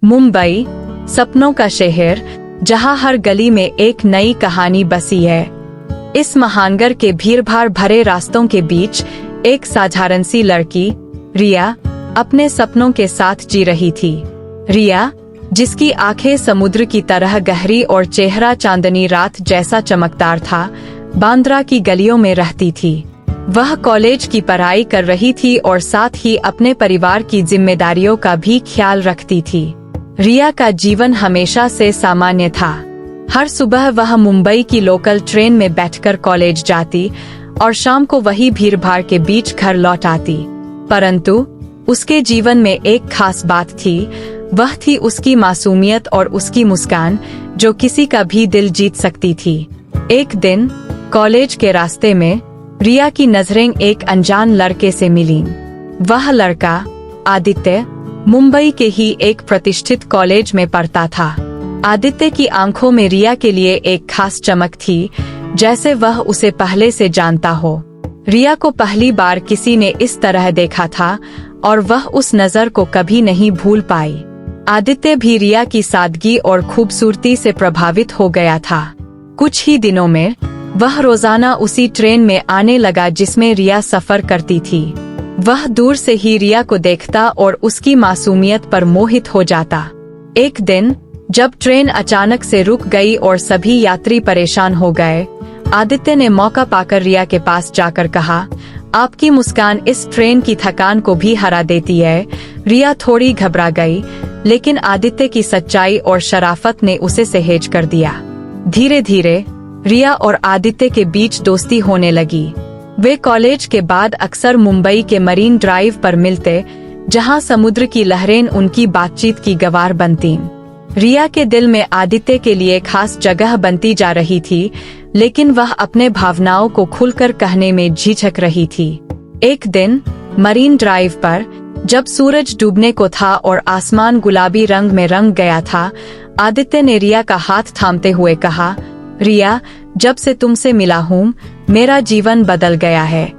मुंबई, सपनों का शहर, जहां हर गली में एक नई कहानी बसी है। इस महानगर के भीड़-भाड़ भरे रास्तों के बीच एक साधारण सी लड़की, रिया, अपने सपनों के साथ जी रही थी। रिया, जिसकी आंखें समुद्र की तरह गहरी और चेहरा चांदनी रात जैसा चमकदार था, बांद्रा की गलियों में रहती थी। वह कॉलेज की पढ़ाई कर रही थी और साथ ही अपने परिवार की जिम्मेदारियों का भी ख्याल रखती थी। रिया का जीवन हमेशा से सामान्य था। हर सुबह वह मुंबई की लोकल ट्रेन में बैठकर कॉलेज जाती और शाम को वही भीड़-भाड़ के बीच घर लौट आती। परंतु उसके जीवन में एक खास बात थी, वह थी उसकी मासूमियत और उसकी मुस्कान, जो किसी का भी दिल जीत सकती थी। एक दिन कॉलेज के रास्ते में रिया की नजरें एक अनजान लड़के से मिलीं। वह लड़का आदित्य मुंबई के ही एक प्रतिष्ठित कॉलेज में पढ़ता था। आदित्य की आंखों में रिया के लिए एक खास चमक थी, जैसे वह उसे पहले से जानता हो। रिया को पहली बार किसी ने इस तरह देखा था और वह उस नजर को कभी नहीं भूल पाई। आदित्य भी रिया की सादगी और खूबसूरती से प्रभावित हो गया था। कुछ ही दिनों में वह रोजाना उसी ट्रेन में आने लगा जिसमें रिया सफर करती थी। वह दूर से ही रिया को देखता और उसकी मासूमियत पर मोहित हो जाता। एक दिन जब ट्रेन अचानक से रुक गई और सभी यात्री परेशान हो गए, आदित्य ने मौका पाकर रिया के पास जाकर कहा, आपकी मुस्कान इस ट्रेन की थकान को भी हरा देती है। रिया थोड़ी घबरा गई, लेकिन आदित्य की सच्चाई और शराफत ने उसे सहेज कर दिया। धीरे धीरे रिया और आदित्य के बीच दोस्ती होने लगी। वे कॉलेज के बाद अक्सर मुंबई के मरीन ड्राइव पर मिलते, जहां समुद्र की लहरें उनकी बातचीत की गवाह बनतीं। रिया के दिल में आदित्य के लिए खास जगह बनती जा रही थी, लेकिन वह अपने भावनाओं को खुलकर कहने में झिझक रही थी। एक दिन मरीन ड्राइव पर जब सूरज डूबने को था और आसमान गुलाबी रंग में रंग गया था, आदित्य ने रिया का हाथ थामते हुए कहा, रिया, जब से तुमसे मिला हूँ, मेरा जीवन बदल गया है।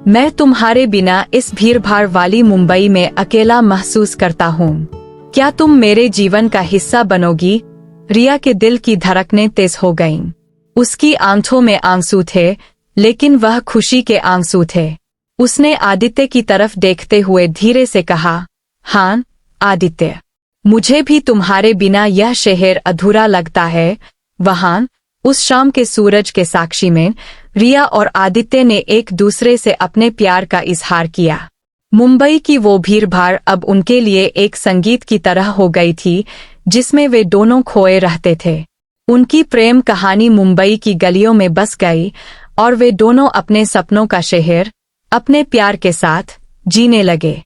मैं तुम्हारे बिना इस भीड़-भाड़ वाली मुंबई में अकेला महसूस करता हूँ। क्या तुम मेरे जीवन का हिस्सा बनोगी? रिया के दिल की धड़कनें तेज हो गईं। उसकी आंखों में आंसू थे, लेकिन वह खुशी के आंसू थे। उसने आदित्य की तरफ देखते हुए धीरे से कहा, हाँ आदित्य, मुझे भी तुम्हारे बिना यह शहर अधूरा लगता है। वहां उस शाम के सूरज के साक्षी में रिया और आदित्य ने एक दूसरे से अपने प्यार का इजहार किया। मुंबई की वो भीड़-भाड़ अब उनके लिए एक संगीत की तरह हो गई थी, जिसमें वे दोनों खोए रहते थे। उनकी प्रेम कहानी मुंबई की गलियों में बस गई और वे दोनों अपने सपनों का शहर, अपने प्यार के साथ जीने लगे।